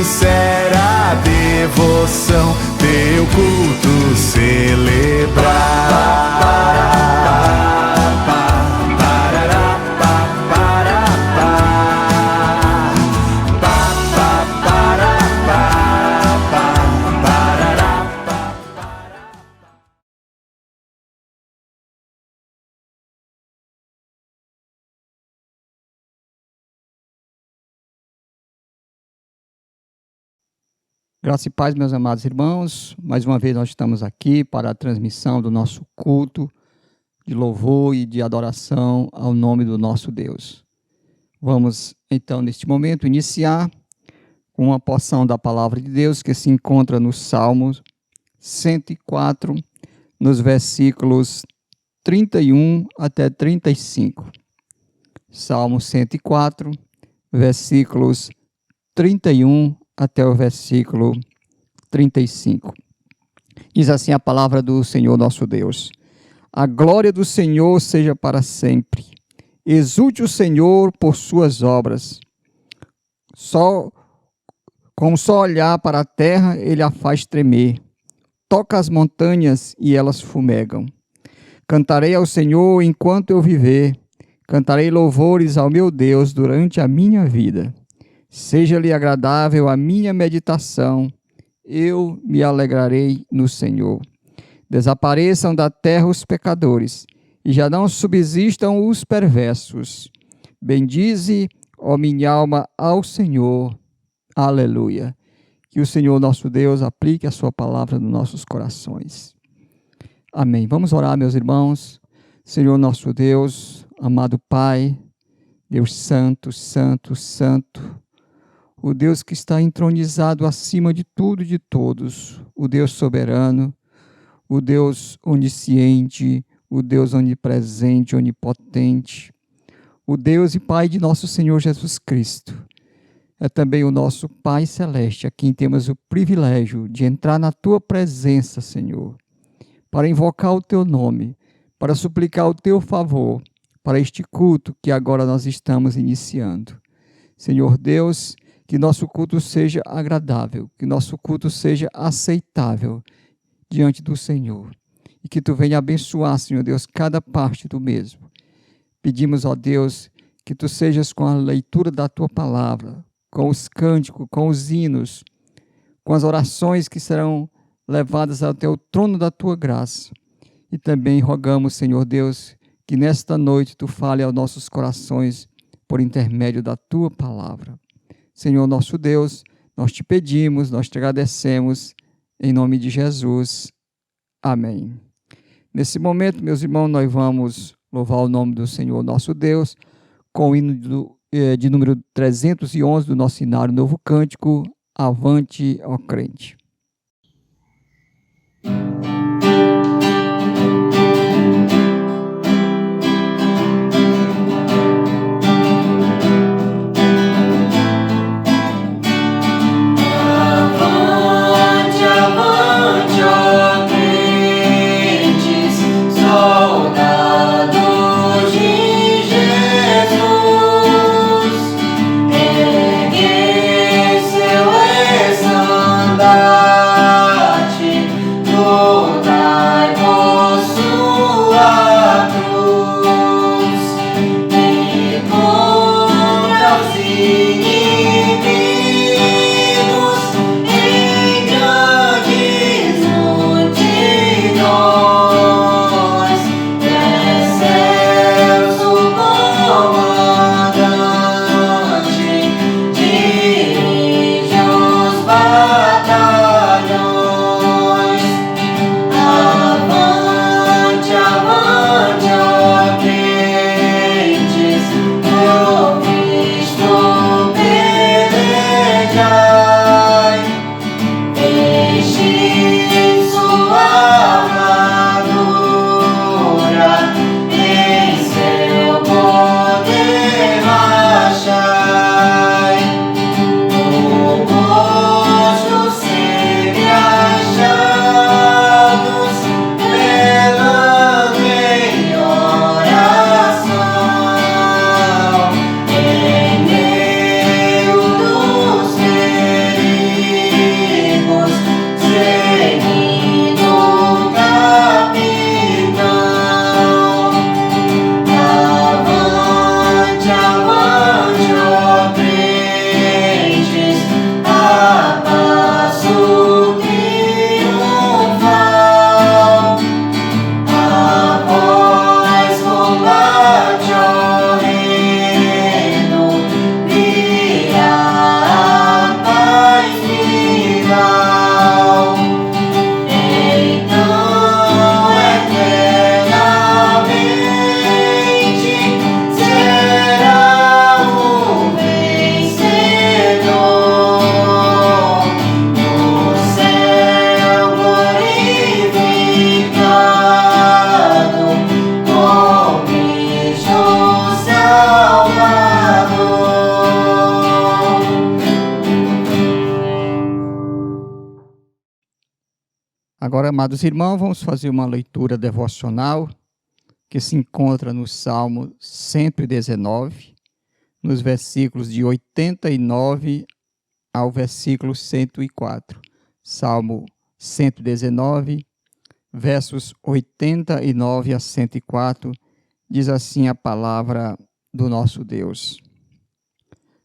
sincera devoção, teu culto celebrar. Graça e paz, meus amados irmãos. Mais uma vez nós estamos aqui para a transmissão do nosso culto de louvor e de adoração ao nome do nosso Deus. Vamos, então, neste momento, iniciar com uma porção da palavra de Deus que se encontra no Salmo 104, nos versículos 31 até 35. Salmo 104, versículos 31 até o versículo 35. Diz assim a palavra do Senhor nosso Deus: a glória do Senhor seja para sempre. Exulte o Senhor por suas obras. Com só olhar para a terra, ele a faz tremer. Toca as montanhas e elas fumegam. Cantarei ao Senhor enquanto eu viver. Cantarei louvores ao meu Deus durante a minha vida. Seja-lhe agradável a minha meditação, eu me alegrarei no Senhor. Desapareçam da terra os pecadores, e já não subsistam os perversos. Bendize, ó minha alma, ao Senhor. Aleluia. Que o Senhor nosso Deus aplique a sua palavra nos nossos corações. Amém. Vamos orar, meus irmãos. Senhor nosso Deus, amado Pai, Deus santo, santo, santo, o Deus que está entronizado acima de tudo e de todos, o Deus soberano, o Deus onisciente, o Deus onipresente, onipotente, o Deus e Pai de nosso Senhor Jesus Cristo. É também o nosso Pai Celeste, a quem temos o privilégio de entrar na Tua presença, Senhor, para invocar o Teu nome, para suplicar o Teu favor, para este culto que agora nós estamos iniciando. Senhor Deus, que nosso culto seja agradável, que nosso culto seja aceitável diante do Senhor. E que Tu venha abençoar, Senhor Deus, cada parte do mesmo. Pedimos, ó Deus, que Tu sejas com a leitura da Tua palavra, com os cânticos, com os hinos, com as orações que serão levadas até o trono da Tua graça. E também rogamos, Senhor Deus, que nesta noite Tu fale aos nossos corações por intermédio da Tua palavra. Senhor nosso Deus, nós Te pedimos, nós Te agradecemos, em nome de Jesus. Amém. Nesse momento, meus irmãos, nós vamos louvar o nome do Senhor nosso Deus com o hino de número 311 do nosso Inário Novo Cântico, Avante, ó crente. Bye. amados irmãos, vamos fazer uma leitura devocional que se encontra no Salmo 119, nos versículos de 89 ao versículo 104. Salmo 119, versos 89 a 104, diz assim a palavra do nosso Deus.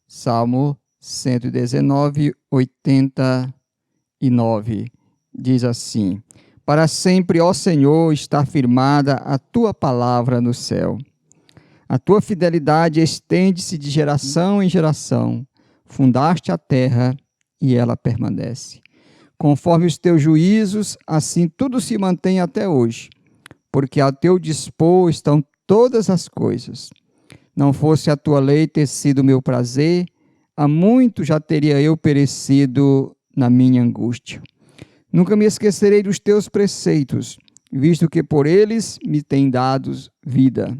Salmo 119, 89, diz assim: Para sempre, ó Senhor, está firmada a tua palavra no céu. A tua fidelidade estende-se de geração em geração. Fundaste a terra e ela permanece. Conforme os teus juízos, assim tudo se mantém até hoje, porque a teu dispor estão todas as coisas. Não fosse a tua lei ter sido meu prazer, há muito já teria eu perecido na minha angústia. Nunca me esquecerei dos teus preceitos, visto que por eles me tem dado vida.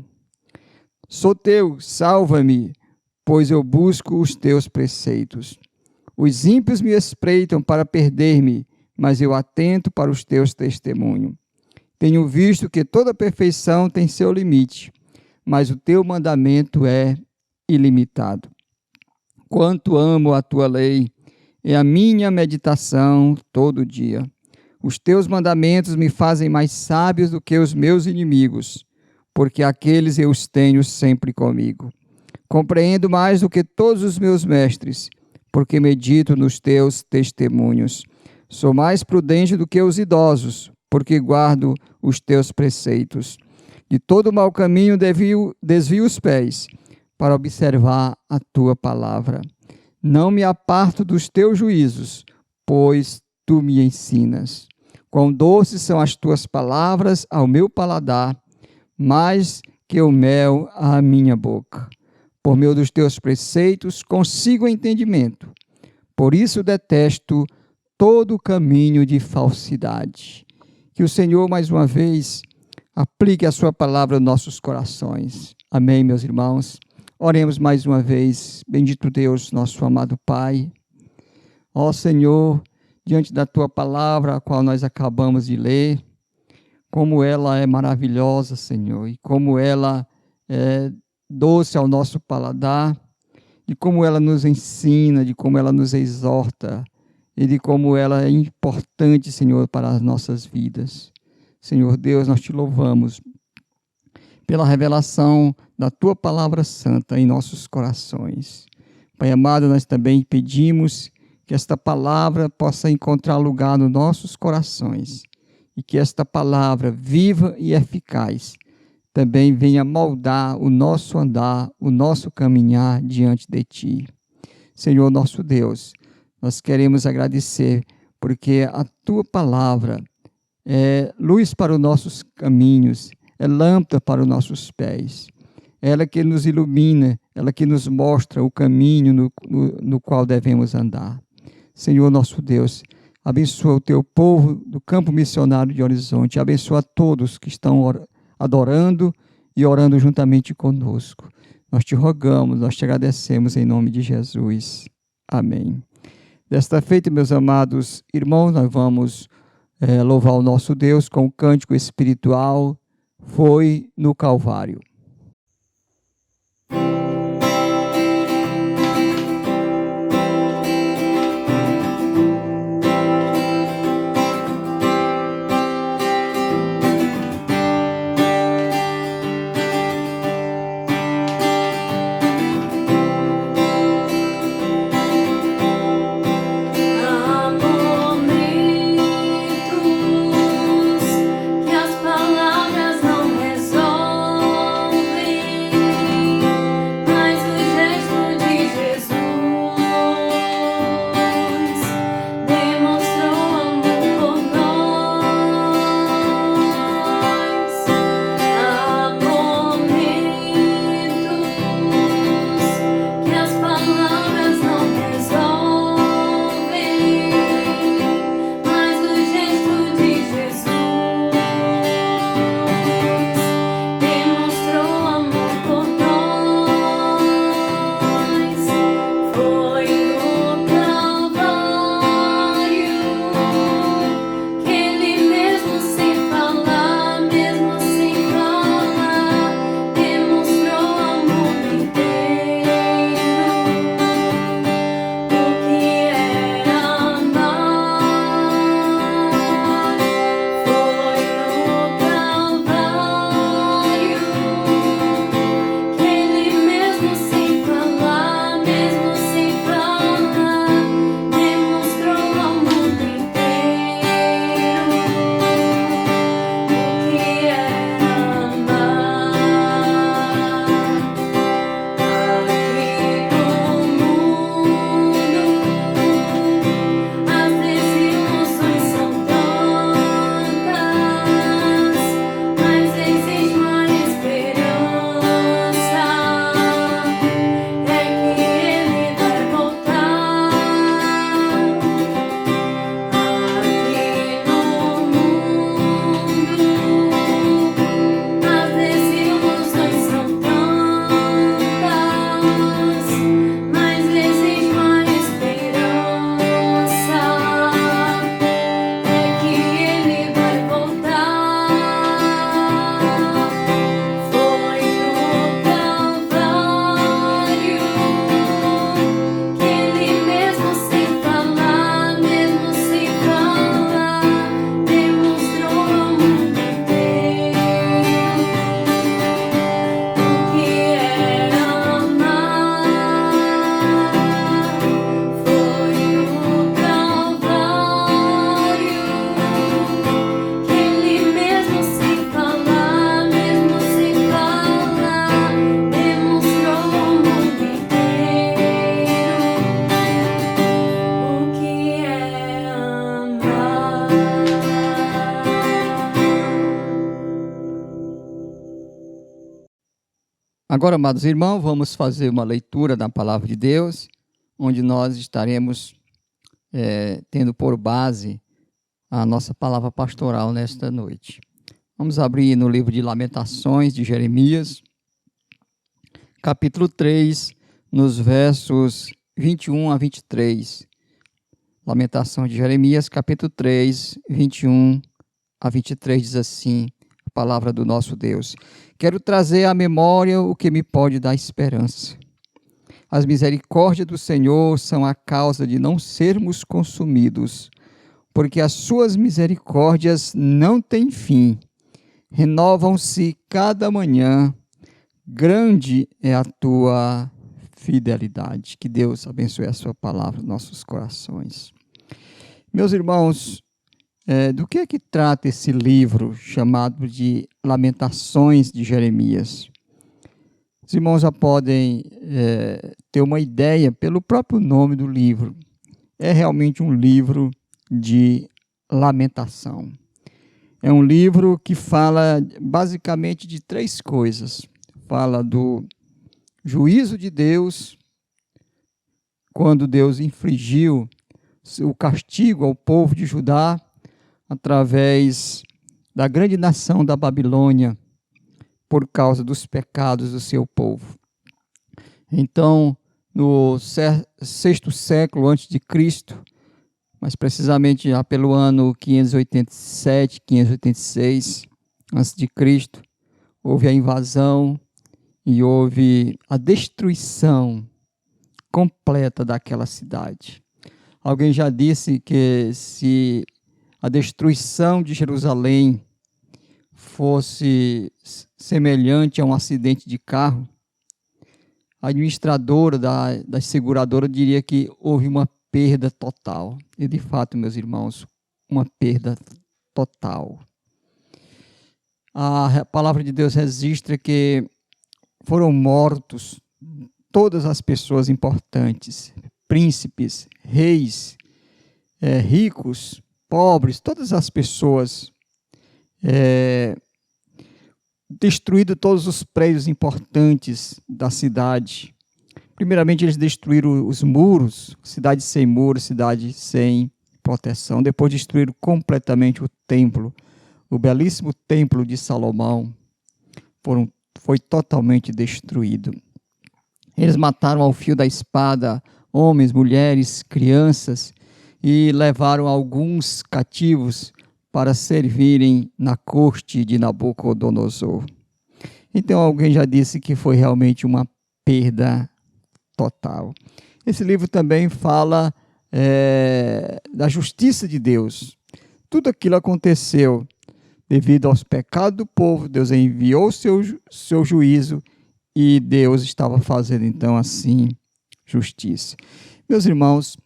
Sou teu, salva-me, pois eu busco os teus preceitos. Os ímpios me espreitam para perder-me, mas eu atento para os teus testemunhos. Tenho visto que toda perfeição tem seu limite, mas o teu mandamento é ilimitado. Quanto amo a tua lei, é a minha meditação todo dia. Os teus mandamentos me fazem mais sábios do que os meus inimigos, porque aqueles eu os tenho sempre comigo. Compreendo mais do que todos os meus mestres, porque medito nos teus testemunhos. Sou mais prudente do que os idosos, porque guardo os teus preceitos. De todo mau caminho desvio os pés, para observar a tua palavra. Não me aparto dos teus juízos, pois tu me ensinas. Quão doces são as tuas palavras ao meu paladar, mais que o mel à minha boca. Por meio dos teus preceitos consigo entendimento. Por isso detesto todo o caminho de falsidade. Que o Senhor, mais uma vez, aplique a sua palavra aos nossos corações. Amém, meus irmãos. Oremos mais uma vez. Bendito Deus, nosso amado Pai. Ó Senhor, diante da tua palavra, a qual nós acabamos de ler, como ela é maravilhosa, Senhor, e como ela é doce ao nosso paladar, de como ela nos ensina, de como ela nos exorta, e de como ela é importante, Senhor, para as nossas vidas. Senhor Deus, nós te louvamos pela revelação da tua palavra santa em nossos corações. Pai amado, nós também pedimos que esta palavra possa encontrar lugar nos nossos corações e que esta palavra viva e eficaz também venha moldar o nosso andar, o nosso caminhar diante de ti. Senhor nosso Deus, nós queremos agradecer porque a tua palavra é luz para os nossos caminhos, é lâmpada para os nossos pés. Ela que nos ilumina, ela que nos mostra o caminho no qual devemos andar. Senhor nosso Deus, abençoa o teu povo do campo missionário de Horizonte, abençoa a todos que estão adorando e orando juntamente conosco. Nós te rogamos, nós te agradecemos em nome de Jesus. Amém. Desta feita, meus amados irmãos, nós vamos louvar o nosso Deus com o cântico espiritual Foi no Calvário. Que as palavras não resolvem. Agora, amados irmãos, vamos fazer uma leitura da palavra de Deus, onde nós estaremos tendo por base a nossa palavra pastoral nesta noite. Vamos abrir no livro de Lamentações de Jeremias, capítulo 3, nos versos 21 a 23. Lamentações de Jeremias, capítulo 3, 21 a 23, diz assim, a palavra do nosso Deus. Quero trazer à memória o que me pode dar esperança. As misericórdias do Senhor são a causa de não sermos consumidos, porque as suas misericórdias não têm fim. Renovam-se cada manhã. Grande é a tua fidelidade. Que Deus abençoe a sua palavra nos nossos corações. Meus irmãos, do que é que trata esse livro chamado de Lamentações de Jeremias? Os irmãos já podem ter uma ideia pelo próprio nome do livro. É realmente um livro de lamentação. É um livro que fala basicamente de três coisas. Fala do juízo de Deus, quando Deus infligiu o castigo ao povo de Judá, através da grande nação da Babilônia, por causa dos pecados do seu povo. Então, no sexto século antes de Cristo, mais precisamente já pelo ano 587, 586 antes de Cristo, houve a invasão e houve a destruição completa daquela cidade. Alguém já disse que se a destruição de Jerusalém fosse semelhante a um acidente de carro, a administradora da seguradora diria que houve uma perda total. E de fato, meus irmãos, uma perda total. A palavra de Deus registra que foram mortos todas as pessoas importantes, príncipes, reis, ricos, pobres, todas as pessoas, destruído todos os prédios importantes da cidade. Primeiramente, eles destruíram os muros, cidade sem muros, cidade sem proteção. Depois, destruíram completamente o templo, o belíssimo templo de Salomão. Foi totalmente destruído. Eles mataram ao fio da espada homens, mulheres, crianças, e levaram alguns cativos para servirem na corte de Nabucodonosor. Então alguém já disse que foi realmente uma perda total. Esse livro também fala da justiça de Deus. Tudo aquilo aconteceu devido aos pecados do povo. Deus enviou seu juízo e Deus estava fazendo então assim justiça. Meus irmãos,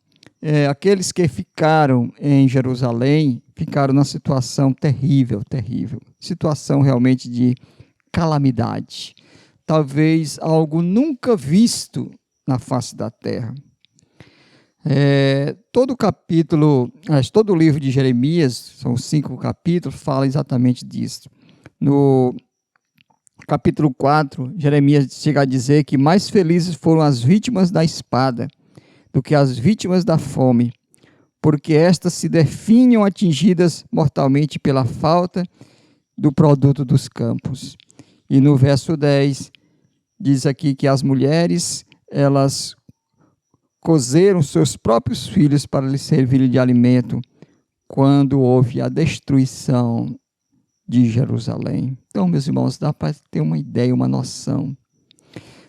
aqueles que ficaram em Jerusalém ficaram numa situação terrível, situação realmente de calamidade, talvez algo nunca visto na face da terra. Todo o livro de Jeremias, são 5 capítulos, fala exatamente disso. No capítulo 4, Jeremias chega a dizer que mais felizes foram as vítimas da espada do que as vítimas da fome, porque estas se definham atingidas mortalmente pela falta do produto dos campos. E no verso 10, diz aqui que as mulheres, elas cozeram seus próprios filhos para lhes servirem de alimento quando houve a destruição de Jerusalém. Então, meus irmãos, dá para ter uma ideia, uma noção.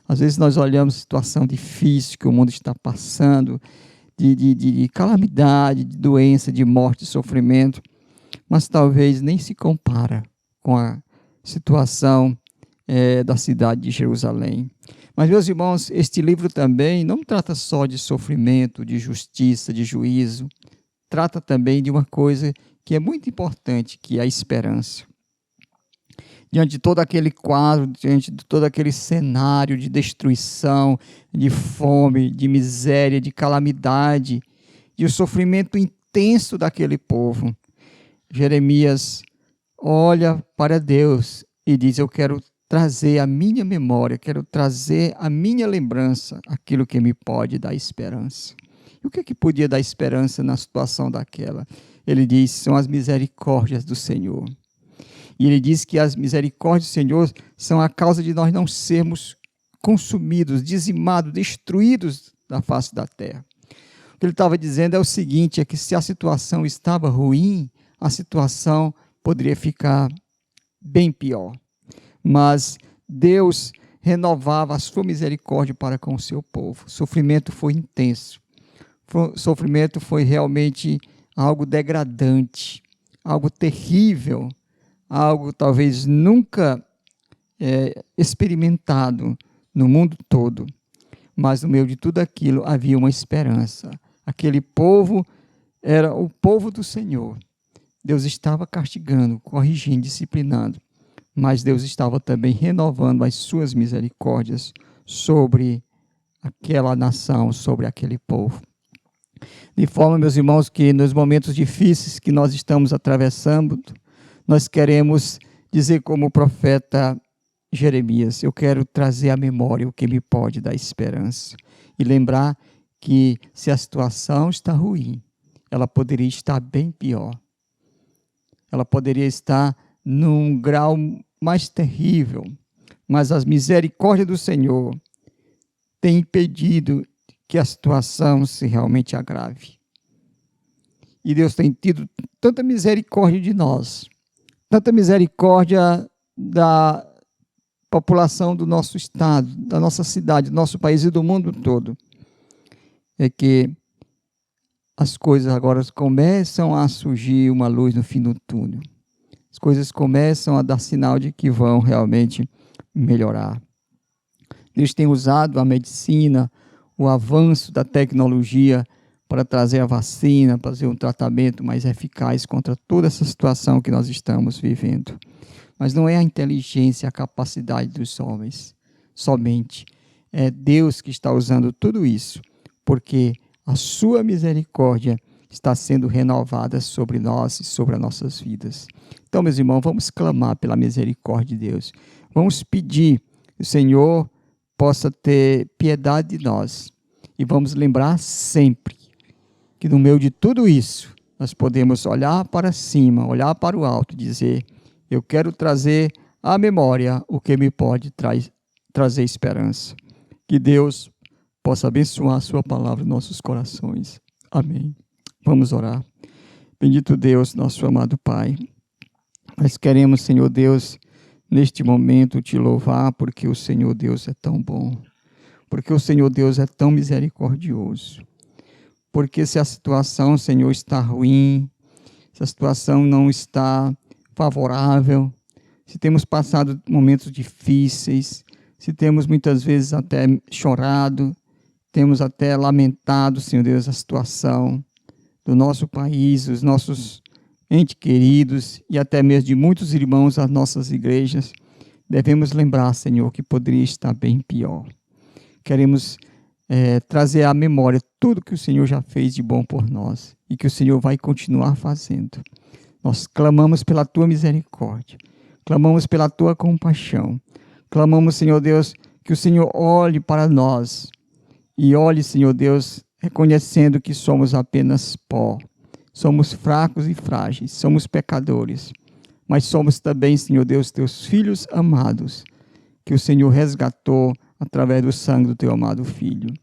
Às vezes nós olhamos a situação difícil que o mundo está passando, de calamidade, de doença, de morte, de sofrimento, mas talvez nem se compara com a situação da cidade de Jerusalém. Mas, meus irmãos, este livro também não trata só de sofrimento, de justiça, de juízo, trata também de uma coisa que é muito importante, que é a esperança. Diante de todo aquele quadro, diante de todo aquele cenário de destruição, de fome, de miséria, de calamidade, de um sofrimento intenso daquele povo, Jeremias olha para Deus e diz: eu quero trazer à minha memória, quero trazer à minha lembrança aquilo que me pode dar esperança. E o que podia dar esperança na situação daquela? Ele diz, são as misericórdias do Senhor. E ele diz que as misericórdias do Senhor são a causa de nós não sermos consumidos, dizimados, destruídos da face da terra. O que ele estava dizendo é o seguinte, é que se a situação estava ruim, a situação poderia ficar bem pior. Mas Deus renovava a sua misericórdia para com o seu povo. O sofrimento foi intenso. O sofrimento foi realmente algo degradante, algo terrível, algo talvez nunca experimentado no mundo todo. Mas no meio de tudo aquilo havia uma esperança. Aquele povo era o povo do Senhor. Deus estava castigando, corrigindo, disciplinando. Mas Deus estava também renovando as suas misericórdias sobre aquela nação, sobre aquele povo. De forma, meus irmãos, que nos momentos difíceis que nós estamos atravessando, nós queremos dizer como o profeta Jeremias, eu quero trazer à memória o que me pode dar esperança. E lembrar que se a situação está ruim, ela poderia estar bem pior. Ela poderia estar num grau mais terrível, mas as misericórdias do Senhor têm impedido que a situação se realmente agrave. E Deus tem tido tanta misericórdia de nós, tanta misericórdia da população do nosso estado, da nossa cidade, do nosso país e do mundo todo, é que as coisas agora começam a surgir uma luz no fim do túnel. As coisas começam a dar sinal de que vão realmente melhorar. Deus tem usado a medicina, o avanço da tecnologia para trazer a vacina, para fazer um tratamento mais eficaz contra toda essa situação que nós estamos vivendo. Mas não é a inteligência, a capacidade dos homens, somente. É Deus que está usando tudo isso, porque a sua misericórdia está sendo renovada sobre nós e sobre as nossas vidas. Então, meus irmãos, vamos clamar pela misericórdia de Deus. Vamos pedir que o Senhor possa ter piedade de nós. E vamos lembrar sempre que no meio de tudo isso, nós podemos olhar para cima, olhar para o alto e dizer, eu quero trazer à memória o que me pode trazer esperança. Que Deus possa abençoar a sua palavra em nossos corações. Amém. Vamos orar. Bendito Deus, nosso amado Pai. Nós queremos, Senhor Deus, neste momento te louvar, porque o Senhor Deus é tão bom. Porque o Senhor Deus é tão misericordioso. Porque se a situação, Senhor, está ruim, se a situação não está favorável, se temos passado momentos difíceis, se temos muitas vezes até chorado, temos até lamentado, Senhor Deus, a situação do nosso país, dos nossos entes queridos e até mesmo de muitos irmãos das nossas igrejas, devemos lembrar, Senhor, que poderia estar bem pior. Queremos trazer à memória tudo que o Senhor já fez de bom por nós e que o Senhor vai continuar fazendo. Nós clamamos pela Tua misericórdia, clamamos pela Tua compaixão, clamamos, Senhor Deus, que o Senhor olhe para nós e olhe, Senhor Deus, reconhecendo que somos apenas pó, somos fracos e frágeis, somos pecadores, mas somos também, Senhor Deus, Teus filhos amados, que o Senhor resgatou através do sangue do Teu amado Filho.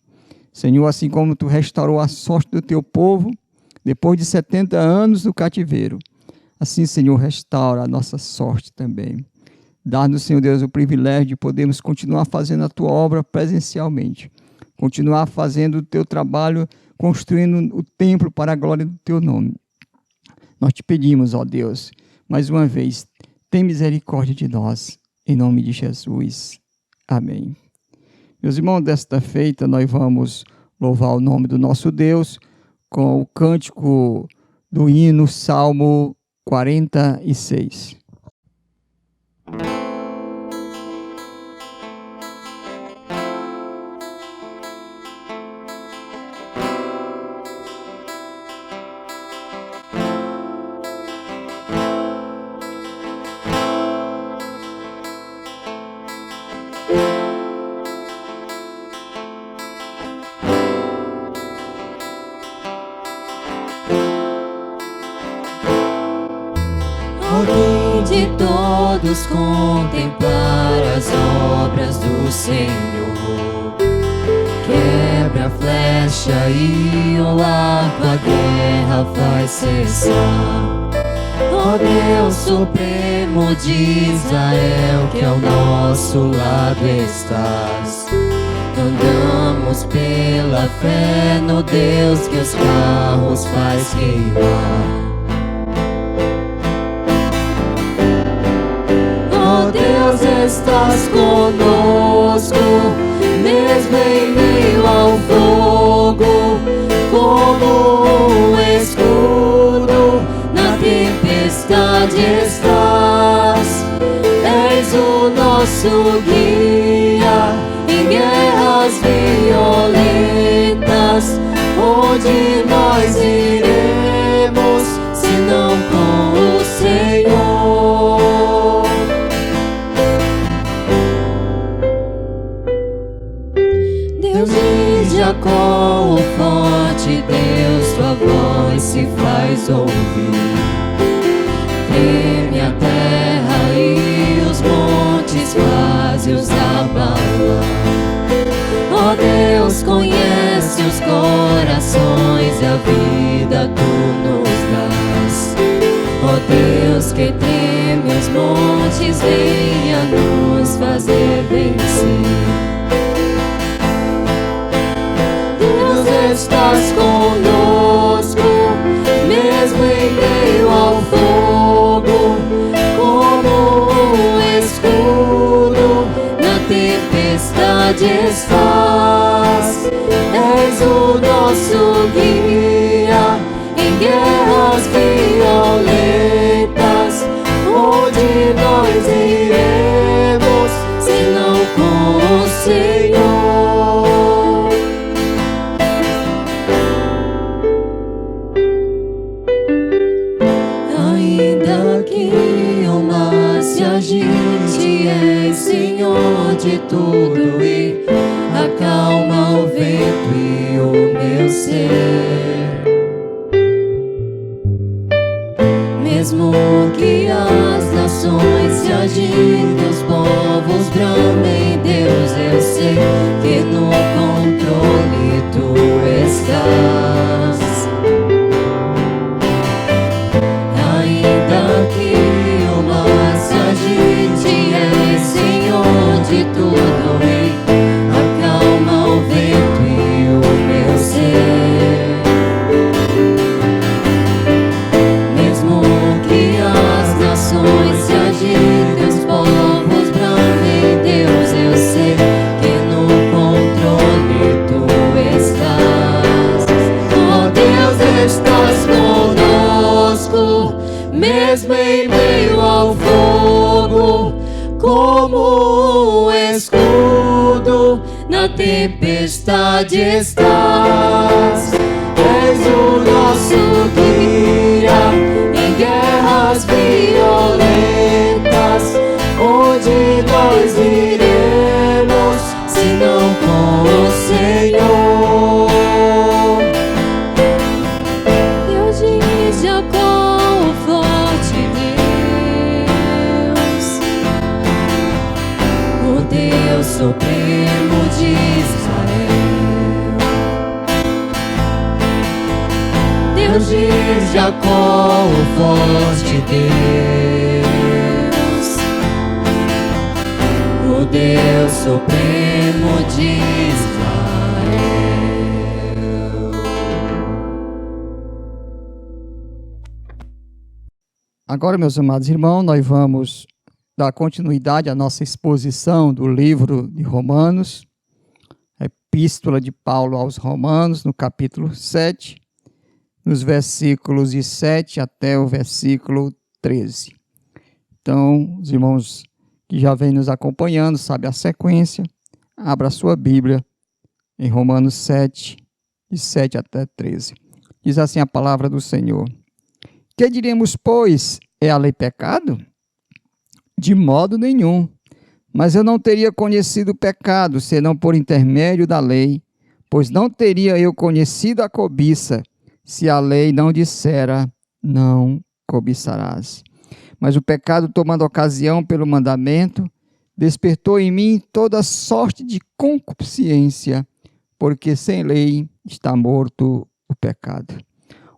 Senhor, assim como Tu restaurou a sorte do Teu povo, depois de 70 anos do cativeiro, assim, Senhor, restaura a nossa sorte também. Dá-nos, Senhor Deus, o privilégio de podermos continuar fazendo a Tua obra presencialmente, continuar fazendo o Teu trabalho, construindo o templo para a glória do Teu nome. Nós te pedimos, ó Deus, mais uma vez, tem misericórdia de nós, em nome de Jesus. Amém. Meus irmãos, desta feita nós vamos louvar o nome do nosso Deus com o cântico do hino Salmo 46. de todos contemplar as obras do Senhor. Quebra a flecha e o arco, a guerra faz cessar. Ó Deus supremo de Israel, que ao nosso lado estás. Andamos pela fé no Deus que os carros faz queimar. Ó Deus, estás conosco, mesmo em meio ao fogo, como um escudo na tempestade estás. És o nosso guia em guerras violentas. Onde nós iremos, senão com o Senhor? Deus de Jacó, o forte Deus, tua voz se faz ouvir. Treme a terra e os montes, faz-os abalar. Ó Deus, conhece os corações e a vida tu nos dás. Ó Deus, que treme os montes, venha nos fazer vencer. Deus, estás conosco, mesmo em meio ao fogo, como um escudo na tempestade estás. És o nosso guia em guerras violentas. Onde nós iremos, senão com o Senhor? Ainda que o mar se agite, és Senhor de tudo e acalma o vento e o meu ser. Mesmo que as nações se agitem, os povos bramem, Deus, eu sei que no controle tu estás. Ainda que o mar se agite, és Senhor de tudo e acalma o vento e o meu ser. Mesmo que as nações se agitem, os povos bramem, Deus, eu sei que no controle tu estás. Ó Deus, estás conosco, mesmo em meio ao fogo, como um escudo na tempestade estás. És o nosso guia em guerras violentas. Onde nós iremos, senão com o Senhor? Deus de Jacó, o forte Deus, o Deus supremo de Israel. Deus de Jacó, o forte Deus, o Deus supremo de Israel. Agora, meus amados irmãos, nós vamos dar continuidade à nossa exposição do livro de Romanos, a Epístola de Paulo aos Romanos, no capítulo 7, nos versículos de 7 até o versículo 13. Então, os irmãos que já vêm nos acompanhando, sabem a sequência, abra a sua Bíblia em Romanos 7, de 7 até 13. Diz assim a palavra do Senhor: Que diremos, pois, é a lei pecado? De modo nenhum. Mas eu não teria conhecido o pecado, senão por intermédio da lei, pois não teria eu conhecido a cobiça, se a lei não dissera, não cobiçarás. Mas o pecado, tomando ocasião pelo mandamento, despertou em mim toda sorte de concupiscência, porque sem lei está morto o pecado.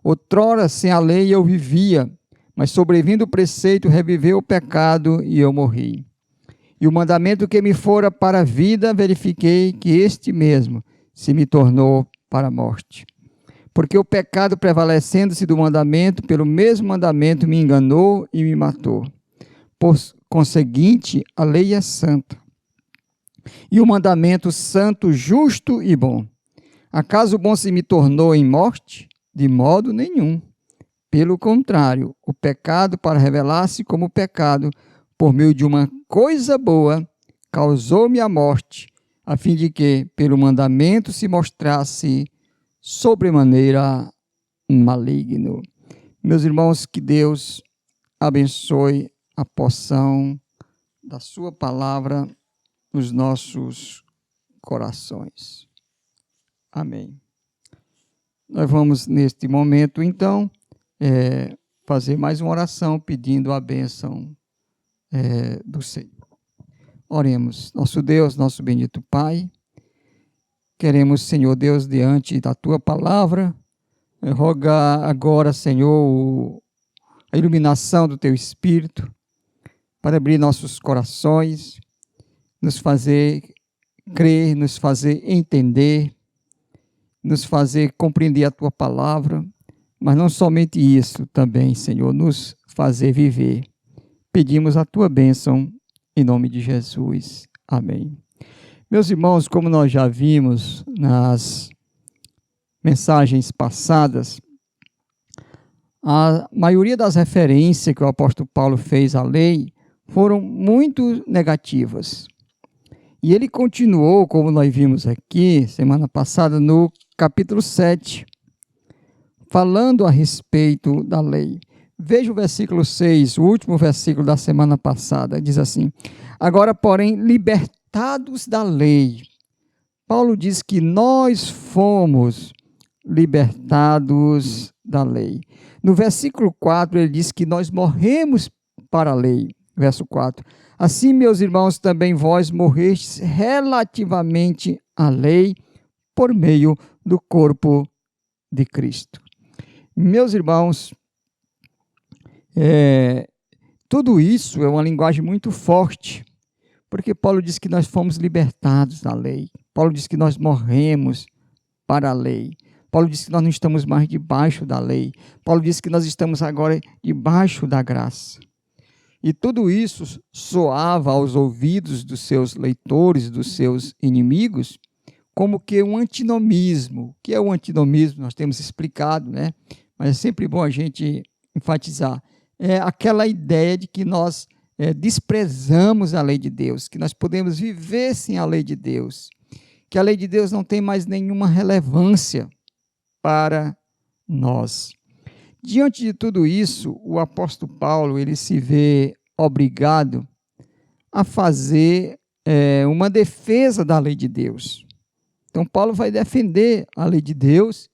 Outrora, sem a lei, eu vivia, mas sobrevindo o preceito, reviveu o pecado e eu morri. E o mandamento que me fora para a vida, verifiquei que este mesmo se me tornou para a morte. Porque o pecado, prevalecendo-se do mandamento, pelo mesmo mandamento me enganou e me matou. Por conseguinte, a lei é santa. E o mandamento santo, justo e bom. Acaso o bom se me tornou em morte? De modo nenhum. Pelo contrário, o pecado, para revelar-se como pecado, por meio de uma coisa boa, causou-me a morte, a fim de que, pelo mandamento, se mostrasse sobremaneira maligno. Meus irmãos, que Deus abençoe a porção da sua palavra nos nossos corações. Amém. Nós vamos, neste momento, então, fazer mais uma oração pedindo a bênção do Senhor. Oremos. Nosso Deus, nosso bendito Pai, queremos, Senhor Deus, diante da Tua palavra, rogar agora, Senhor, a iluminação do Teu Espírito, para abrir nossos corações, nos fazer crer, nos fazer entender, nos fazer compreender a Tua palavra, mas não somente isso também, Senhor, nos fazer viver. Pedimos a Tua bênção em nome de Jesus. Amém. Meus irmãos, como nós já vimos nas mensagens passadas, a maioria das referências que o apóstolo Paulo fez à lei foram muito negativas. E ele continuou, como nós vimos aqui, semana passada, no capítulo 7, falando a respeito da lei. Veja o versículo 6, o último versículo da semana passada, diz assim: agora, porém, libertados da lei. Paulo diz que nós fomos libertados da lei. No versículo 4, ele diz que nós morremos para a lei. Verso 4. Assim, meus irmãos, também vós morrestes relativamente à lei por meio do corpo de Cristo. Meus irmãos, tudo isso é uma linguagem muito forte, porque Paulo diz que nós fomos libertados da lei. Paulo diz que nós morremos para a lei. Paulo diz que nós não estamos mais debaixo da lei. Paulo diz que nós estamos agora debaixo da graça. E tudo isso soava aos ouvidos dos seus leitores, dos seus inimigos, como que um antinomismo. O que é o antinomismo? Nós temos explicado, né? Mas é sempre bom a gente enfatizar. É aquela ideia de que nós desprezamos a lei de Deus, que nós podemos viver sem a lei de Deus, que a lei de Deus não tem mais nenhuma relevância para nós. Diante de tudo isso, o apóstolo Paulo ele se vê obrigado a fazer uma defesa da lei de Deus. Então, Paulo vai defender a lei de Deus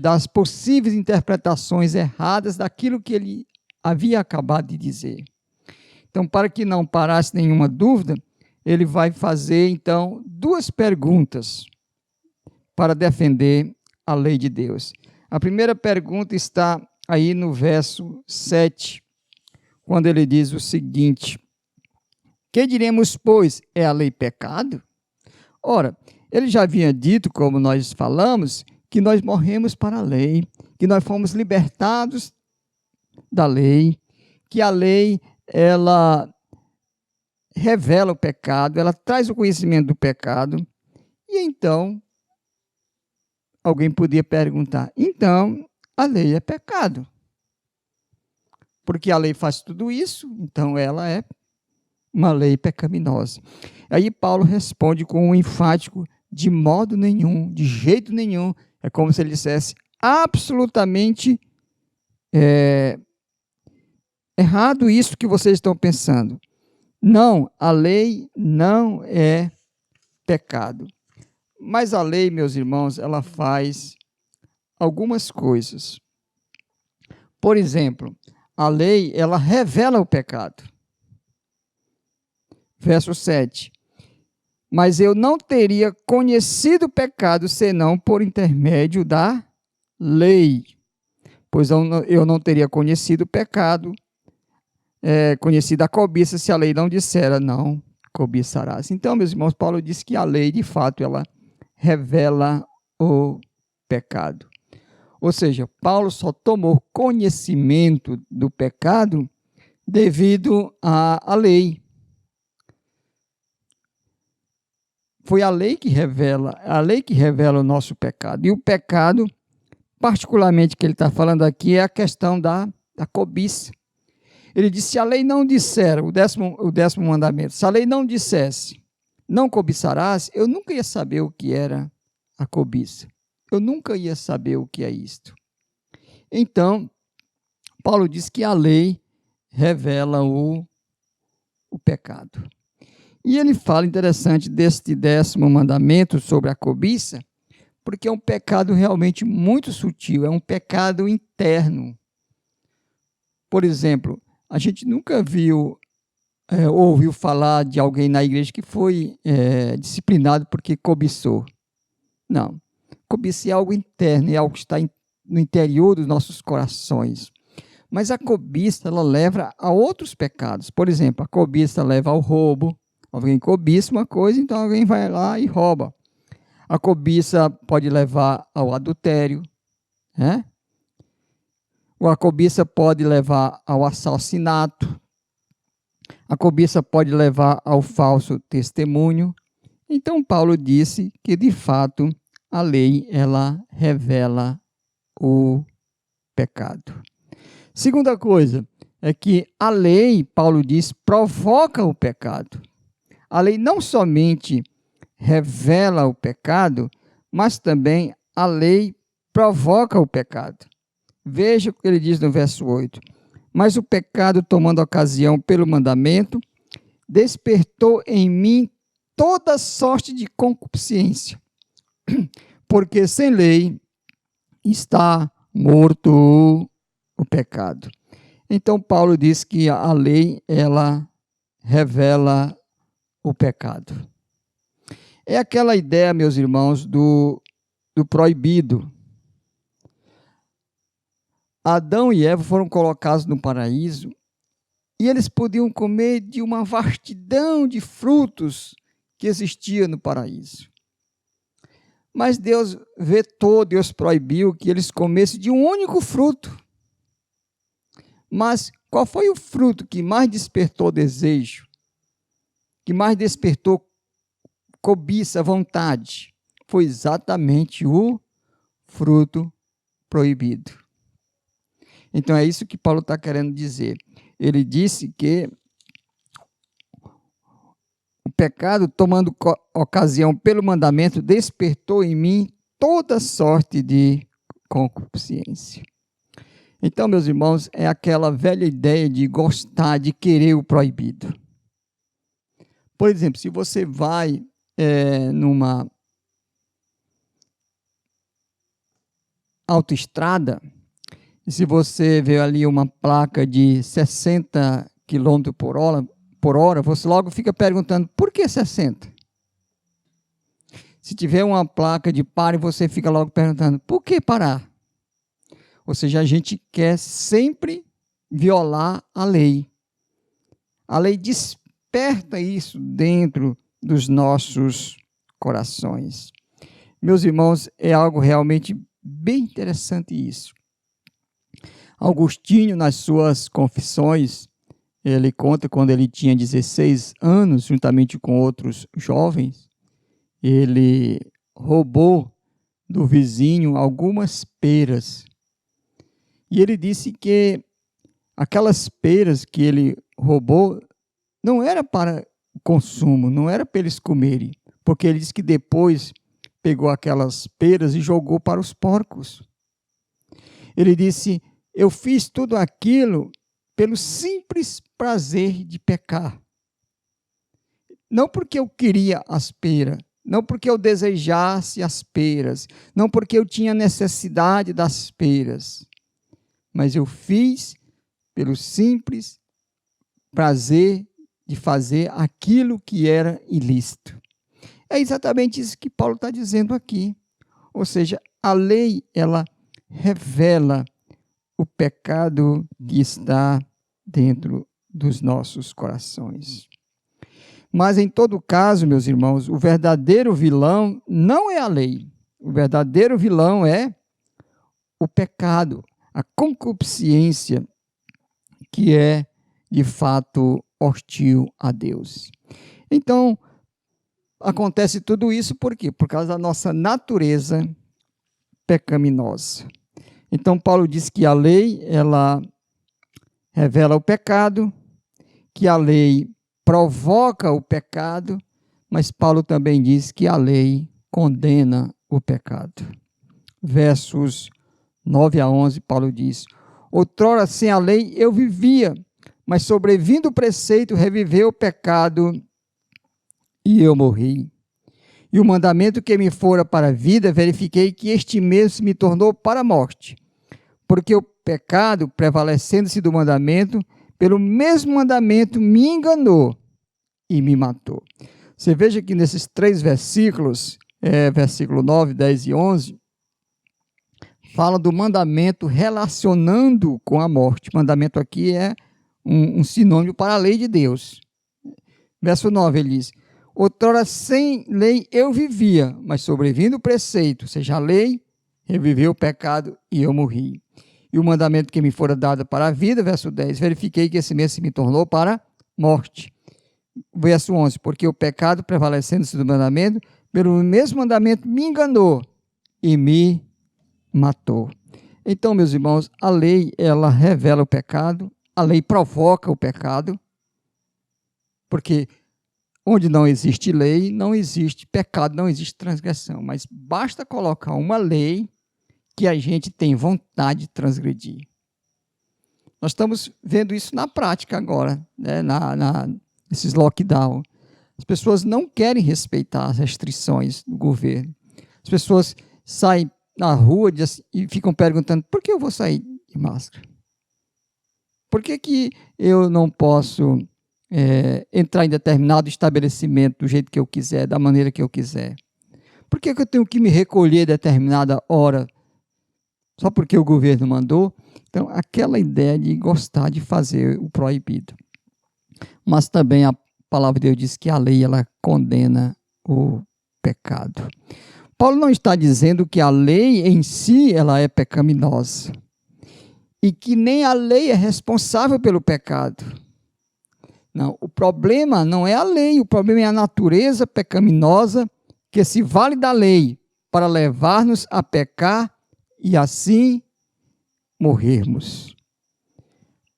das possíveis interpretações erradas daquilo que ele havia acabado de dizer. Então, para que não parasse nenhuma dúvida, ele vai fazer, então, duas perguntas para defender a lei de Deus. A primeira pergunta está aí no verso 7, quando ele diz o seguinte: que diremos, pois, é a lei pecado? Ora, ele já havia dito, como nós falamos, que nós morremos para a lei, que nós fomos libertados da lei, que a lei, ela revela o pecado, ela traz o conhecimento do pecado. E então, alguém podia perguntar, então, a lei é pecado. Porque a lei faz tudo isso, então ela é uma lei pecaminosa. Aí Paulo responde com um enfático: de modo nenhum, de jeito nenhum. É como se ele dissesse absolutamente errado isso que vocês estão pensando. Não, a lei não é pecado. Mas a lei, meus irmãos, ela faz algumas coisas. Por exemplo, a lei, ela revela o pecado. Verso 7. Mas eu não teria conhecido o pecado senão por intermédio da lei. Pois eu não teria conhecido o pecado, conhecido a cobiça, se a lei não dissera, não cobiçarás. Então, meus irmãos, Paulo diz que a lei, de fato, ela revela o pecado. Ou seja, Paulo só tomou conhecimento do pecado devido à lei. Foi a lei que revela o nosso pecado. E o pecado, particularmente que ele está falando aqui, é a questão da cobiça. Ele disse, se a lei não disser, o décimo mandamento, se a lei não dissesse, não cobiçarás, eu nunca ia saber o que era a cobiça. Eu nunca ia saber o que é isto. Então, Paulo diz que a lei revela o pecado. E ele fala, interessante, deste 10º mandamento sobre a cobiça, porque é um pecado realmente muito sutil, é um pecado interno. Por exemplo, a gente nunca ouviu falar de alguém na igreja que foi disciplinado porque cobiçou. Não. Cobiça é algo interno, é algo que está no interior dos nossos corações. Mas a cobiça, ela leva a outros pecados. Por exemplo, a cobiça leva ao roubo. Alguém cobiça uma coisa, então alguém vai lá e rouba. A cobiça pode levar ao adultério, né? Ou a cobiça pode levar ao assassinato. A cobiça pode levar ao falso testemunho. Então, Paulo disse que, de fato, a lei, ela revela o pecado. Segunda coisa é que a lei, Paulo diz, provoca o pecado. A lei não somente revela o pecado, mas também a lei provoca o pecado. Veja o que ele diz no verso 8. Mas o pecado, tomando ocasião pelo mandamento, despertou em mim toda sorte de concupiscência, porque sem lei está morto o pecado. Então, Paulo diz que a lei, ela revela o pecado. É aquela ideia, meus irmãos, do proibido. Adão e Eva foram colocados no paraíso e eles podiam comer de uma vastidão de frutos que existia no paraíso. Mas Deus vetou, Deus proibiu que eles comessem de um único fruto. Mas qual foi o fruto que mais despertou desejo? Que mais despertou cobiça, vontade? Foi exatamente o fruto proibido. Então é isso que Paulo está querendo dizer. Ele disse que o pecado, tomando ocasião pelo mandamento, despertou em mim toda sorte de concupiscência. Então, meus irmãos, é aquela velha ideia de gostar, de querer o proibido. Por exemplo, se você vai numa autoestrada, e se você vê ali uma placa de 60 km por hora, você logo fica perguntando, por que 60? Se tiver uma placa de pare, você fica logo perguntando, por que parar? Ou seja, a gente quer sempre violar a lei. A lei desperta isso dentro dos nossos corações. Meus irmãos, é algo realmente bem interessante isso. Agostinho, nas suas confissões, ele conta quando ele tinha 16 anos, juntamente com outros jovens, ele roubou do vizinho algumas peras. E ele disse que aquelas peras que ele roubou não era para consumo, não era para eles comerem, porque ele disse que depois pegou aquelas peras e jogou para os porcos. Ele disse, eu fiz tudo aquilo pelo simples prazer de pecar. Não porque eu queria as peras, não porque eu desejasse as peras, não porque eu tinha necessidade das peras, mas eu fiz pelo simples prazer de fazer aquilo que era ilícito. É exatamente isso que Paulo está dizendo aqui. Ou seja, a lei, ela revela o pecado que está dentro dos nossos corações. Mas, em todo caso, meus irmãos, o verdadeiro vilão não é a lei. O verdadeiro vilão é o pecado, a concupiscência, que é, de fato, hostil a Deus. Então, acontece tudo isso por quê? Por causa da nossa natureza pecaminosa. Então, Paulo diz que a lei, ela revela o pecado, que a lei provoca o pecado, mas Paulo também diz que a lei condena o pecado. Versos 9 a 11, Paulo diz: outrora sem a lei eu vivia, mas sobrevindo o preceito reviveu o pecado e eu morri. E o mandamento que me fora para a vida, verifiquei que este mesmo se me tornou para a morte. Porque o pecado, prevalecendo-se do mandamento, pelo mesmo mandamento me enganou e me matou. Você veja que nesses 3 versículos, versículo 9, 10 e 11, fala do mandamento relacionando com a morte. Mandamento aqui é um sinônimo para a lei de Deus. Verso 9, ele diz: outrora sem lei eu vivia, mas sobrevindo o preceito, ou seja, a lei, reviveu o pecado e eu morri. E o mandamento que me fora dado para a vida, verso 10, verifiquei que esse mesmo se me tornou para a morte. Verso 11, porque o pecado, prevalecendo-se do mandamento, pelo mesmo mandamento me enganou e me matou. Então, meus irmãos, a lei, ela revela o pecado, a lei provoca o pecado, porque onde não existe lei, não existe pecado, não existe transgressão, mas basta colocar uma lei que a gente tem vontade de transgredir. Nós estamos vendo isso na prática agora, né? Nesses lockdown. As pessoas não querem respeitar as restrições do governo. As pessoas saem na rua e ficam perguntando: por que eu vou sair de máscara? Por que eu não posso entrar em determinado estabelecimento do jeito que eu quiser, da maneira que eu quiser? Por que eu tenho que me recolher a determinada hora só porque o governo mandou? Então, aquela ideia de gostar de fazer o proibido. Mas também a palavra de Deus diz que a lei, ela condena o pecado. Paulo não está dizendo que a lei em si, ela é pecaminosa. E que nem a lei é responsável pelo pecado. Não, o problema não é a lei, o problema é a natureza pecaminosa que se vale da lei para levar-nos a pecar e assim morrermos.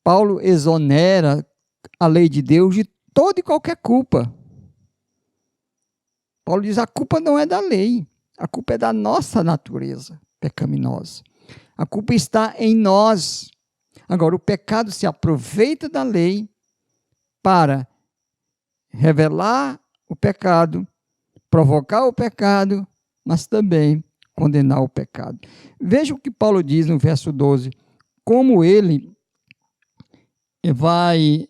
Paulo exonera a lei de Deus de toda e qualquer culpa. Paulo diz: a culpa não é da lei, a culpa é da nossa natureza pecaminosa. A culpa está em nós. Agora, o pecado se aproveita da lei para revelar o pecado, provocar o pecado, mas também condenar o pecado. Veja o que Paulo diz no verso 12, como ele vai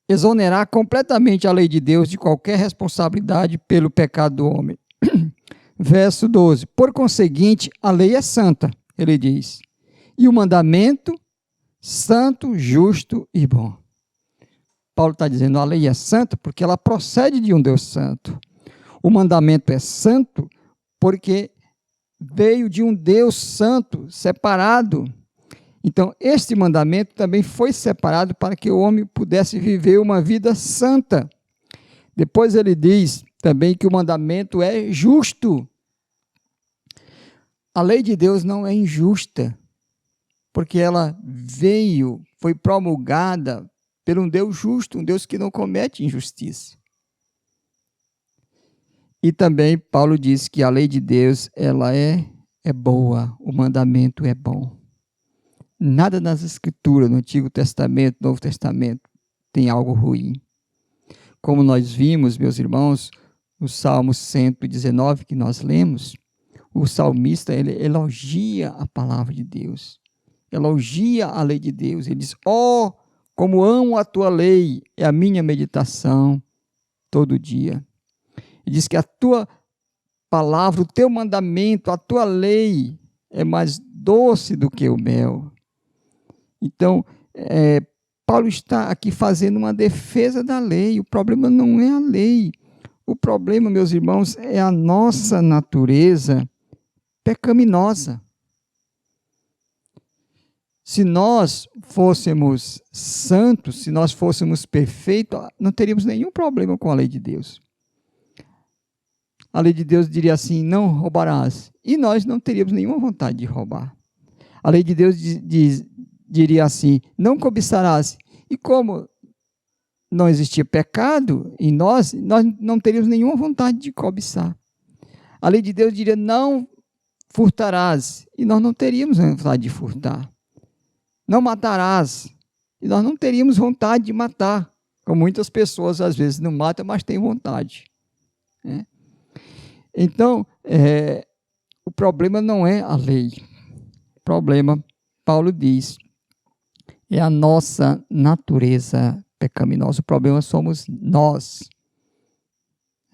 exonerar completamente a lei de Deus de qualquer responsabilidade pelo pecado do homem. Verso 12, por conseguinte, a lei é santa, ele diz, e o mandamento santo, justo e bom. Paulo está dizendo: a lei é santa porque ela procede de um Deus santo. O mandamento é santo porque veio de um Deus santo, separado. Então, este mandamento também foi separado para que o homem pudesse viver uma vida santa. Depois ele diz também que o mandamento é justo. A lei de Deus não é injusta, porque ela foi promulgada por um Deus justo, um Deus que não comete injustiça. E também Paulo diz que a lei de Deus, ela é boa, o mandamento é bom. Nada nas Escrituras, no Antigo Testamento, no Novo Testamento, tem algo ruim. Como nós vimos, meus irmãos, no Salmo 119 que nós lemos, o salmista, ele elogia a palavra de Deus. elogia a lei de Deus. Ele diz: ó, como amo a tua lei, é a minha meditação todo dia. Ele diz que a tua palavra, o teu mandamento, a tua lei é mais doce do que o mel. Então, Paulo está aqui fazendo uma defesa da lei. O problema não é a lei. O problema, meus irmãos, é a nossa natureza pecaminosa. Se nós fôssemos santos, se nós fôssemos perfeitos, não teríamos nenhum problema com a lei de Deus. A lei de Deus diria assim: não roubarás. E nós não teríamos nenhuma vontade de roubar. A lei de Deus diria assim: não cobiçarás. E como não existia pecado em nós não teríamos nenhuma vontade de cobiçar. A lei de Deus diria: não furtarás. E nós não teríamos vontade de furtar. Não matarás. E nós não teríamos vontade de matar. Como muitas pessoas às vezes não matam, mas têm vontade. Né? Então, o problema não é a lei. O problema, Paulo diz, é a nossa natureza pecaminosa. O problema somos nós.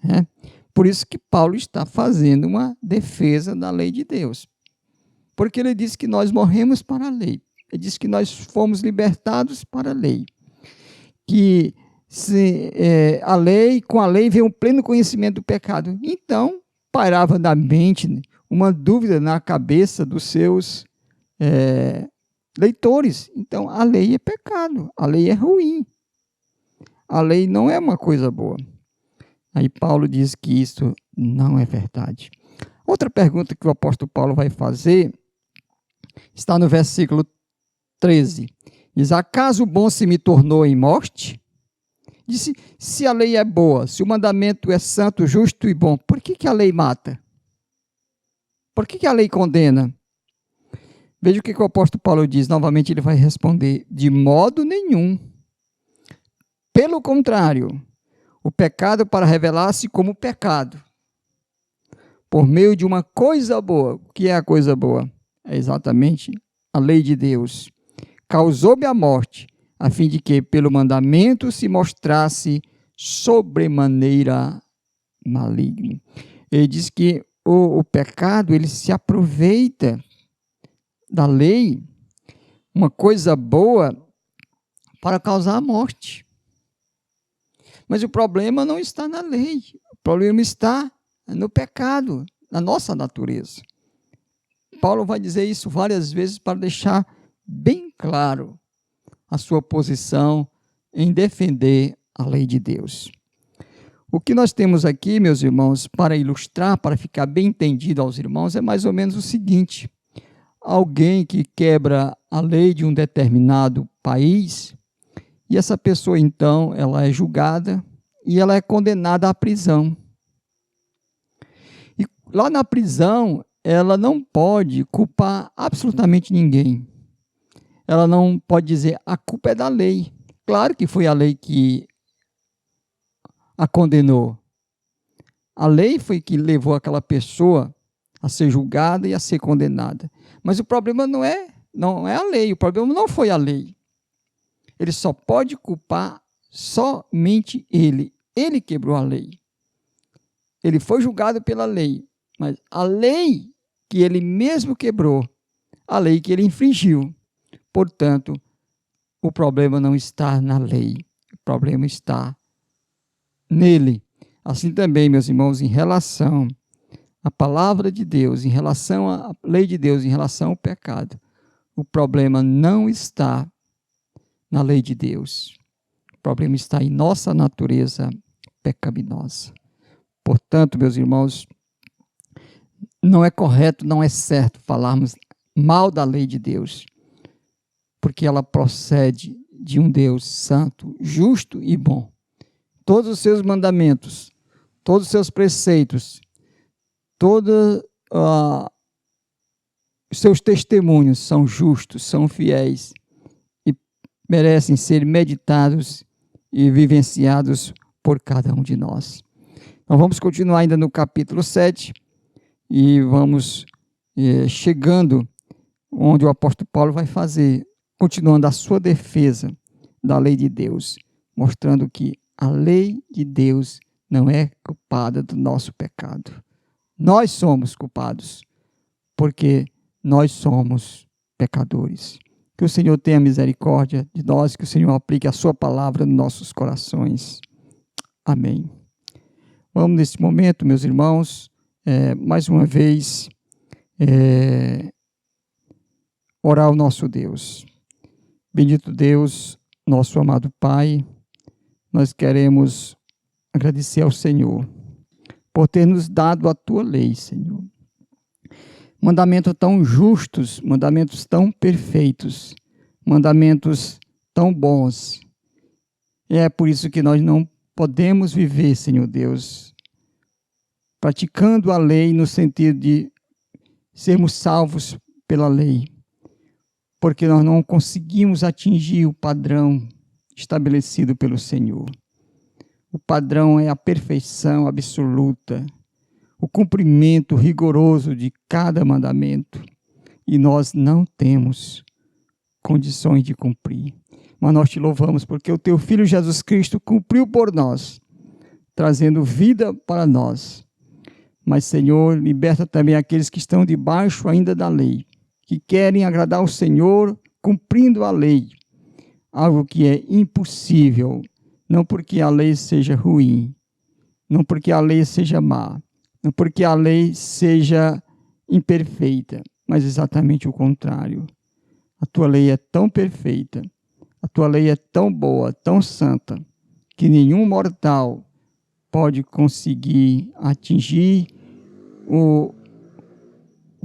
Né? Por isso que Paulo está fazendo uma defesa da lei de Deus. Porque ele diz que nós morremos para a lei. Ele diz que nós fomos libertados para a lei. Que com a lei vem um pleno conhecimento do pecado. Então, pairava na mente uma dúvida na cabeça dos seus leitores. Então, a lei é pecado, a lei é ruim. A lei não é uma coisa boa. Aí Paulo diz que isso não é verdade. Outra pergunta que o apóstolo Paulo vai fazer está no versículo 13. Diz: acaso o bom se me tornou em morte? Disse: se a lei é boa, se o mandamento é santo, justo e bom, por que a lei mata? Por que a lei condena? Veja o que o apóstolo Paulo diz. Novamente ele vai responder: de modo nenhum. Pelo contrário, o pecado para revelar-se como pecado, por meio de uma coisa boa. O que é a coisa boa? É exatamente a lei de Deus. Causou-me a morte, a fim de que pelo mandamento se mostrasse sobremaneira maligno. Ele diz que o pecado, ele se aproveita da lei, uma coisa boa, para causar a morte. Mas o problema não está na lei, o problema está no pecado, na nossa natureza. Paulo vai dizer isso várias vezes para deixar bem claro a sua posição em defender a lei de Deus. O que nós temos aqui, meus irmãos, para ilustrar, para ficar bem entendido aos irmãos, é mais ou menos o seguinte: alguém que quebra a lei de um determinado país, e essa pessoa, então, ela é julgada e ela é condenada à prisão. E lá na prisão, ela não pode culpar absolutamente ninguém. Ela não pode dizer: a culpa é da lei. Claro que foi a lei que a condenou. A lei foi que levou aquela pessoa a ser julgada e a ser condenada. Mas o problema não é a lei, o problema não foi a lei. Ele só pode culpar somente ele. Ele quebrou a lei. Ele foi julgado pela lei, mas a lei que ele mesmo quebrou, a lei que ele infringiu. Portanto, o problema não está na lei, o problema está nele. Assim também, meus irmãos, em relação à palavra de Deus, em relação à lei de Deus, em relação ao pecado, o problema não está na lei de Deus. O problema está em nossa natureza pecaminosa. Portanto, meus irmãos, não é correto, não é certo falarmos mal da lei de Deus, porque ela procede de um Deus santo, justo e bom. Todos os seus mandamentos, todos os seus preceitos, todos os seus testemunhos são justos, são fiéis e merecem ser meditados e vivenciados por cada um de nós. Então vamos continuar ainda no capítulo 7 e vamos chegando onde o apóstolo Paulo vai fazer, continuando a sua defesa da lei de Deus, mostrando que a lei de Deus não é culpada do nosso pecado. Nós somos culpados, porque nós somos pecadores. Que o Senhor tenha misericórdia de nós, que o Senhor aplique a sua palavra nos nossos corações. Amém. Vamos nesse momento, meus irmãos, mais uma vez, orar ao nosso Deus. Bendito Deus, nosso amado Pai, nós queremos agradecer ao Senhor por ter nos dado a tua lei, Senhor. Mandamentos tão justos, mandamentos tão perfeitos, mandamentos tão bons. E é por isso que nós não podemos viver, Senhor Deus, praticando a lei no sentido de sermos salvos pela lei, porque nós não conseguimos atingir o padrão estabelecido pelo Senhor. O padrão é a perfeição absoluta, o cumprimento rigoroso de cada mandamento, e nós não temos condições de cumprir. Mas nós te louvamos porque o teu Filho Jesus Cristo cumpriu por nós, trazendo vida para nós. Mas, Senhor, liberta também aqueles que estão debaixo ainda da lei, que querem agradar ao Senhor cumprindo a lei, algo que é impossível, não porque a lei seja ruim, não porque a lei seja má, não porque a lei seja imperfeita, mas exatamente o contrário. A tua lei é tão perfeita, a tua lei é tão boa, tão santa, que nenhum mortal pode conseguir atingir o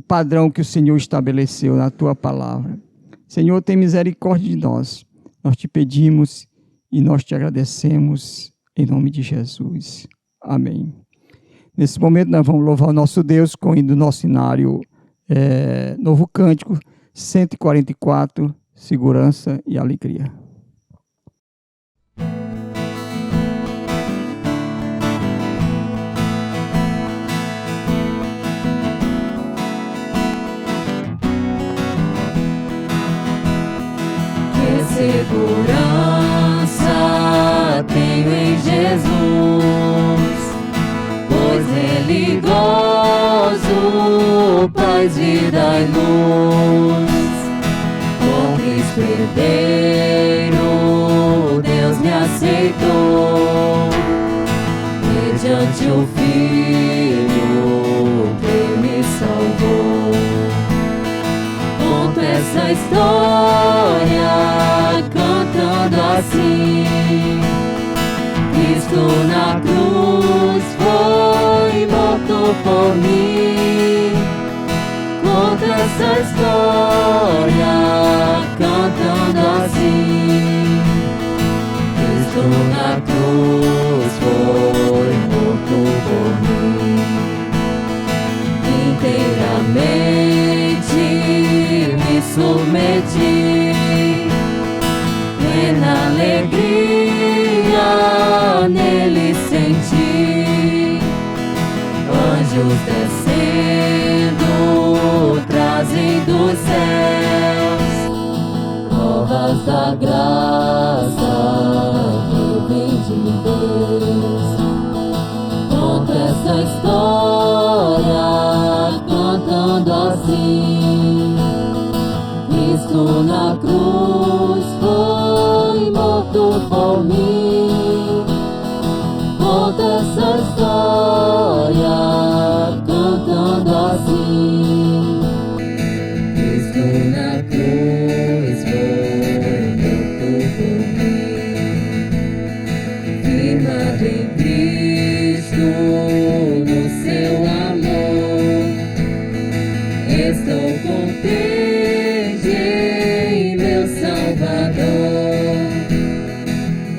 padrão que o Senhor estabeleceu na tua palavra. Senhor, tem misericórdia de nós. Nós te pedimos e nós te agradecemos em nome de Jesus. Amém. Nesse momento nós vamos louvar o nosso Deus com o hino do nosso inário Novo Cântico 144, Segurança e Alegria. Segurança tenho em Jesus, pois Ele gozo, paz, vida e luz. Com Cristo herdeiro, Deus me aceitou, mediante o Filho que me salvou. Conto essa história cantando assim: Cristo na cruz foi morto por mim. Conto essa história cantando assim: Cristo na cruz foi morto por mim. Inteiramente me submeti, plena alegria nele senti. Anjos descendo, trazem dos céus provas da graça que vem de Deus. Conto essa história cantando assim: Cristo na cruz foi morto por mim. Conto essa história cantando assim: Cristo na cruz foi morto por mim. Firmado em Cristo, no seu amor, estou contente em meu Salvador.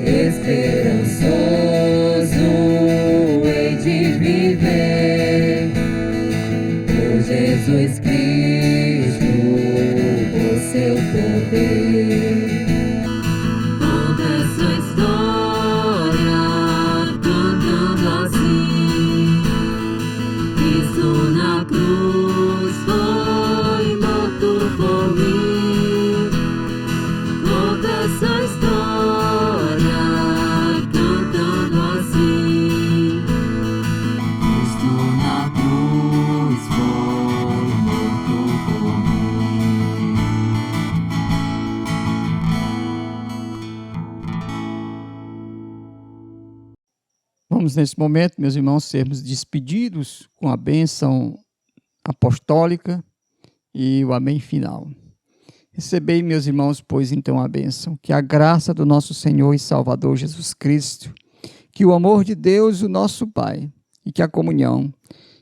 Esperançoso hei de viver por Jesus Cristo, por seu poder. Conta essa história cantando assim: Cristo na cruz foi morto por Vamos, nesse momento, meus irmãos, sermos despedidos com a bênção apostólica e o amém final. Recebei, meus irmãos, pois então a bênção, que a graça do nosso Senhor e Salvador Jesus Cristo, que o amor de Deus, o nosso Pai, e que a comunhão,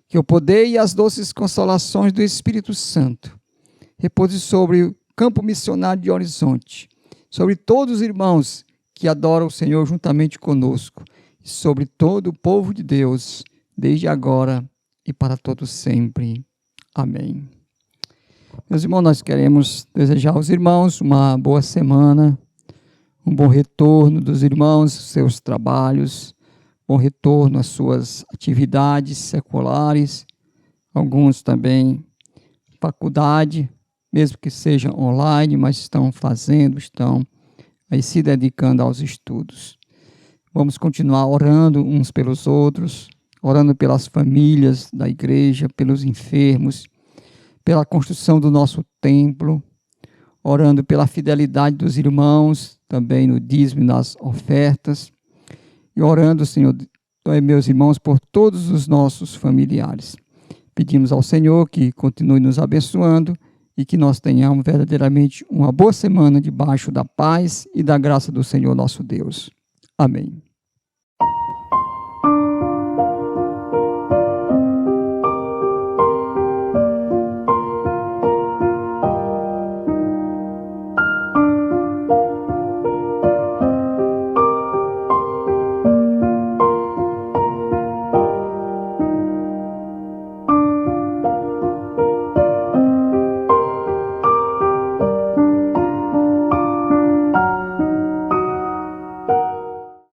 que o poder e as doces consolações do Espírito Santo repouse sobre o campo missionário de Horizonte, sobre todos os irmãos que adoram o Senhor juntamente conosco, e sobre todo o povo de Deus, desde agora e para todos sempre. Amém. Meus irmãos, nós queremos desejar aos irmãos uma boa semana, um bom retorno dos irmãos, seus trabalhos, bom retorno às suas atividades seculares, alguns também faculdade, mesmo que seja online, mas estão aí se dedicando aos estudos. Vamos continuar orando uns pelos outros, orando pelas famílias da igreja, pelos enfermos, pela construção do nosso templo, orando pela fidelidade dos irmãos, também no dízimo e nas ofertas, e orando, Senhor, meus irmãos, por todos os nossos familiares. Pedimos ao Senhor que continue nos abençoando e que nós tenhamos verdadeiramente uma boa semana debaixo da paz e da graça do Senhor nosso Deus. Amém.